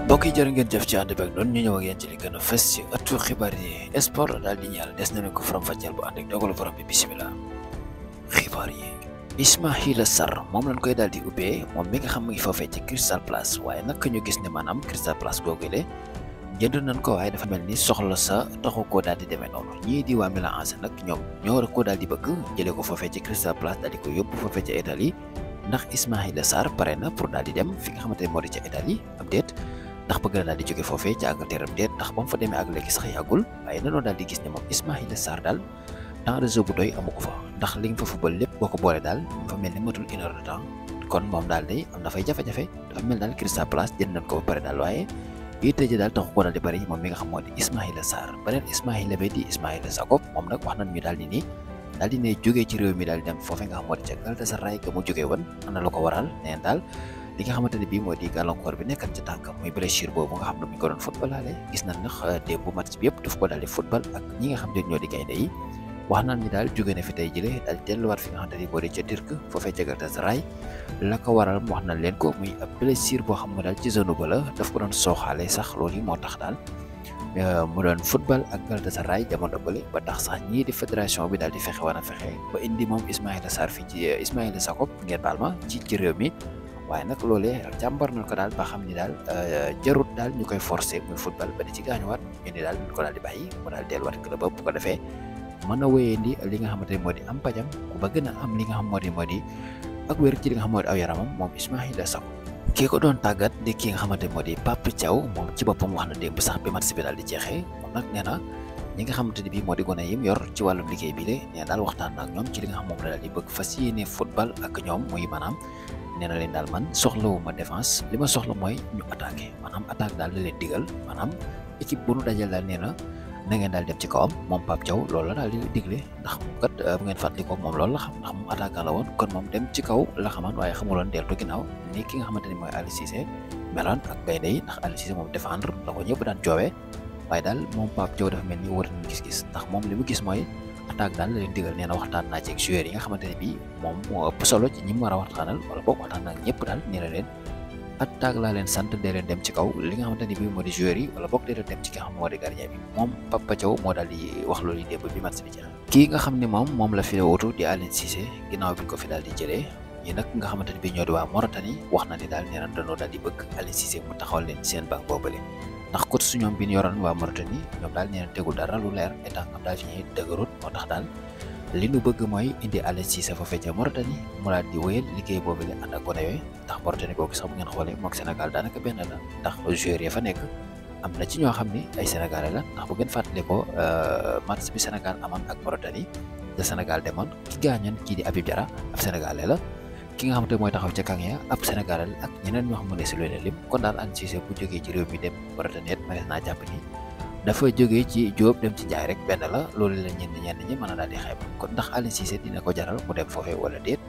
mbokk yi jërë ngeen jëf ci ànd bi ak noonu ñu ñëw ak yéen ci li gën a fës ci ëttu xibaar yi sport daal di ñaar des nañu ko faram-fàcceel bu ànd ak dogalu borom bi bisimilah. xibaar yi Ismaïla Sarr moom lañ koy daal di ubbee moom mi nga xam mu ngi foofee ci Crystal Palace waaye nag ñu gis ne maanaam Crystal Palace googule jënd nañ ko waaye dafa mel ni soxla sa taxu koo daal di demee noonu ñii di waa Milan AC nag ñoom ñoo war a koo daal di bëgg jëlee ko foofee ci Crystal Palace daal di ko yóbbu foofee ca Italie ndax Ismaïla Sarr pare na pour daal di dem fi nga xamante ne moo di ca Italie am déet ndax bëgg na daal di jóge foofee ca Angleterre am déet ndax ba mu fa demee ak léegi sax yàggul waaye nanoo daal di gis ne moom Ismaïla Sarr daal temps de jeu bu doy amu ko fa ndax li nga fa football lépp boo ko boole daal fa mel ni matul une heure de temps kon moom daal day am na fay jafe-jafe dafa mel daal Crystal Palace jënd nañ ko ba pare daal waaye yitte ji daal taxu ko daal di bari moom mi nga xam moo di Ismaïla Sarr beneen Ismaïla ba di Ismaïla Jakobs moom nag wax nañ ñu daal di nii daal di ne jógee ci réew mi daal di dem foofee nga xam moo di ca Galatasaray ga mu jógee woon ana la ko waral neen daal li nga xamante ne bii moo di gàllankoor bi nekkat ci tànkam muy blessure boobu nga xam ne mu ngi ko doon footballaale gis nañ ndax démb match bi yëpp daf ko daal di football ak ñi nga xam ne ñoo di gaynde yi wax nañ ni daal jóge na fi tey jëlee daal di delluwaat fi nga xamante ne moo di ca Turc foofee ca Galatasaray la ko waral wax nañ leen ko muy ab blessure boo xam ne daal ci zone ba la daf ko doon sooxaale sax loolu yi moo tax daal mu doon football ak Galatasaray jamono bële ba tax sax ñii di fédération bi daal di fexe war a fexe ba indi moom Ismaïla Sarr fii ci Ismaïla Jakobs ngeen baal ma ci réew mi waaye nag loolee jàmbar nañ ko daal ba xam ni daal jarut daal ñu koy forcer muy football ba di ci gaañuwaat ñu ni daal ñu ko daal di bàyyi mu daal delluwaat club ba bu ko defee mën a wéyandi li nga xamante ne moo di am pajam ku ba gën a am li nga xam moo di ak wér ci li nga xam moo di aw yaramam moom Ismaïla Jakobs kii ko doon tàggat di ki nga xamante moo di Pape Thiaw moom ci boppam wax na démb sax bi match bi daal di jeexee moom nag nee na ñi nga xamante ne bii moo di gone yim yor ci wàllum liggéey bi le nee daal waxtaan na ak ñoom ci li nga xam moom la daal di bëgg fas yéene football ak ñoom muy maanaam nee na leen daal man soxlawuma défense li ma soxla mooy ñu attaqué maanaam attaque daal la leen digal maanaam équipe bu nu dajal daal nee na ngeen daal dem ci kawam moom Pape Thiaw loolu la daal di digle ndax kat bu ngeen fàttali ko moom loolu la xam ndax moom attaquant la woon kon moom dem ci kaw la xaman waaye xamuloon deltu ginnaaw ni ki nga xamante ni mooy Aliou Cissé meloon ak gaynde yi ndax Aliou Cissé moom défendre la ko ñëpp daan joowee waaye daal moom Pape Thiaw dafa mel ni wër nañ gis-gis ndax moom li mu gis mooy attaque daal la leen digal nee na waxtaan naa ci ak joueurs yi nga xamante ne bii moom moo ëpp solo ci ñi mu war a waxtaanal wala boog waxtaan naa ak ñëpp daal nee na leen attaque laa leen sant dee leen dem ci kaw li nga xamante ni bii moo di joueurs yi wala boog dee leen dem ci ki nga xam moo di gardien bi moom Pape Thiaw moo daal di wax loolu yi démb bi match bi jeex kii nga xam ne moom la fi wutu di Aliou Cissé ginnaaw bi ñu ko fi daal di jëlee ñi nag nga xamante ne bii ñoo di waa Mauritanie wax na ni daal nee na dañoo daal di bëgg Aliou Cissé mu taxawal leen seen banque boobale ndax coach su ñoom bi ñu yoroon waa Mauritanie ñoom daal nee na tegul dara lu leer état am daal fi ñuy dëgërut moo tax daal li nu bëgg mooy indi Aliou Cissé fa fecca Mauritanie mu daal di wéyal liggéey boobu la ànd ak gone yooyu ndax Mauritanie googu sax bu ngeen xoolee mook Sénégal daanaka benn la ndax joueurs ya fa nekk am na ci ñoo xam ne ay sénégalais la ndax bu ngeen fàttali ko match bi Sénégal amoon ak Mauritanie te Sénégal demoon ki gaañoon kii di Habib Diarra ab sénégalais la ki nga xamante mooy taxaw ca kang ya ab sénégalais la ak ñeneen ñoo xam ne si leen lim kon daal Aliou Cissé bu jógee ci réew mi dem Mauritanie ma naa jàpp ni dafa jógee ci Jóob dem ci Njaay rek benn la loolu la ñenn ñi mën a daal di xeeb kon ndax Aliou Cissé dina ko jaral mu dem foofee wala déet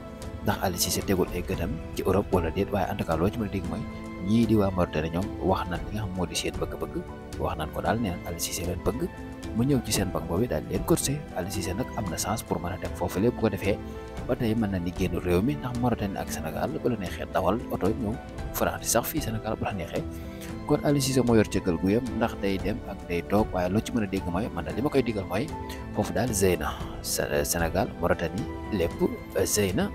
ndax Aliou Cissé tegul ay gënam ci Europe wala déet waaye en tout cas loo ci mën a dégg mooy ñii di waa Mauritanie ñoom wax nañ li nga xam moo di seen bëgg-bëgg wax nañ ko daal nee nañ Aliou Cissé leen bëgg mu ñëw ci seen banque boobu daal leen coaché Aliou Cissé nag am na chance pour mën a dem foofu lépp bu ko defee ba tey mën na ni génn réew mi ndax Mauritanie ak Sénégal bu la neexee dawal oto ñëw France sax fii Sénégal bu la neexee kon Aliou Cissé moo yor cëggal gu yam ndax day dem ak day toog waaye loo ci mën a dégg mooy man daal li ma koy digal mooy foofu daal Zeyna Sénégal Mauritanie lépp Zeyna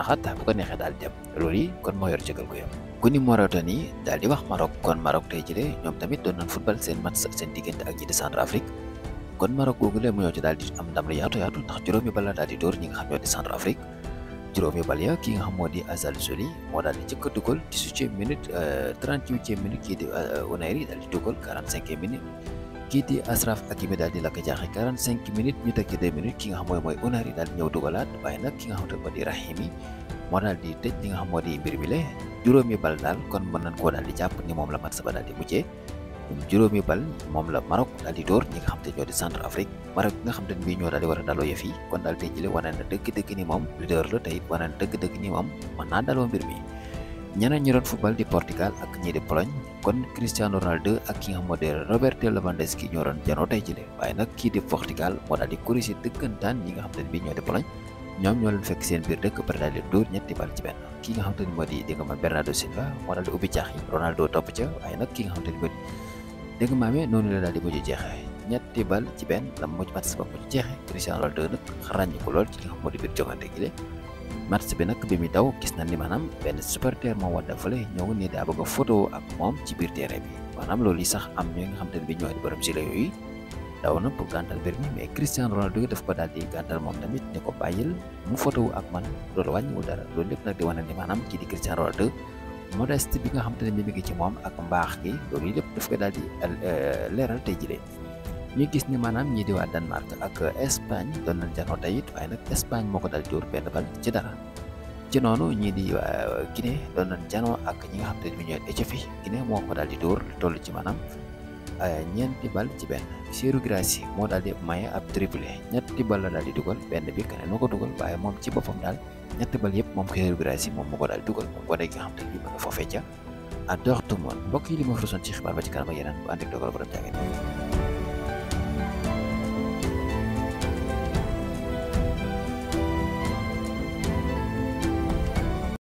xat bu ko neexee daal dem loolu yi kon moo yor cëggal gu yam ku ni Mauritanie daal di wax Maroc kon Maroc tey jëlee ñoom tamit doon nañ football seen match seen diggante ak ñi di Centrafrique kon Maroc googu lee mu ñëw ci daal di am ndam la yaatu ndax juróomi bal la daal di dóor ñi nga xam ñoo di Centrafrique juróomi bal ya ki nga xam moo di Azal Zoli moo daal di njëkk a dugal 18e minute 38e minute kii di Unairy daal di dugal 45e minute kii di Achraf Hakimi daal di lakk jaaxe 45 minutes ñu teg ci 2 minutes ki nga xam mooy Unairy daal di ñëw dugalaat waaye nag ki nga xam te moo di Rahimi moo daal di tëj li nga xam moo di mbir mi le juróomi bal daal kon mën nañ koo daal di jàpp ni moom la match ba daal di mujjee juróomi bal moom la Maroc daal di dóor ñi nga xam te ñoo di Centrafrique Maroc nga xam te ne bii ñoo daal di war a daloo yëf yi kon daal tey jële wane na dëgg-dëgg ni moom leader la te it wane na dëgg-dëgg ni moom mën naa daloo mbir mi ñeneen ñi doon football di Portugal ak ñii di Pologne kon Cristiano Ronaldo ak ki nga xam moo di Robert Lewandowski ñoo doon janoo tey jële waaye nag kii di Portugal moo daal di corriger dëggantaan ñi nga xam te ne bii ñoo di Pologne ñoom ñoo leen fekk seen biir dëkk par daal di dóor ñetti bal ci benn. ki nga xamante ni moo di dégg nga maam Bernardo Silva moo daal di ubbi caax yi Ronaldo topp ca waaye nag ki nga xamante ni moo di dégg nga maamee noonu la daal di mujj jeexee ñetti bal ci benn la mujj match ba mujj jeexee Cristiano Ronaldo nag ràññi ko lool ci li nga xam moo di biir jogante gi le match bi nag bi muy daw gis nañ ni maanaam benn supporter moo wadda fële ñëw ni daa bëgg a photo ak moom ci biir terrain bi maanaam loolu yi sax am ñoo nga xamante ne bi ñoo di borom gilet yooyu daw na pour gàntal mbir mi mais Cristiano Ronaldo daf ko daal di gàntal moom tamit ni ko bàyyil mu photo ak man loolu wàññiwul dara loolu lépp nag di wane ni maanaam kii di Cristiano Ronaldo modeste bi nga xamante ne mi ngi ci moom ak mbaax gi loolu yi lépp daf ko daal di leeral tey jilee ñu gis ni maanaam ñii di waa Danemark ak Espagne doon nañ janoo tey it waaye nag Espagne moo ko daal di dóor benn bal ci dara ci noonu ñii di waa Guinée doon nañ janoo ak ñi nga xamante ne bi ñooy Éthiopie Guinée moo ko daal di dóor toll ci maanaam ñeenti bal ci benn Serhou Guirassy moo daal di maye ab triplé ñetti bal la daal di dugal benn bi keneen moo ko dugal waaye moom ci boppam daal ñetti bal yëpp moom ko Serhou Guirassy moom moo ko daal di dugal moom gone gi nga xam te ne bii ma nga foofee ca à Dortmund mbokk yi li ma fa doon ci xibaar ba ci kanam ak yeneen bu ànd ak dogal borom jàngeen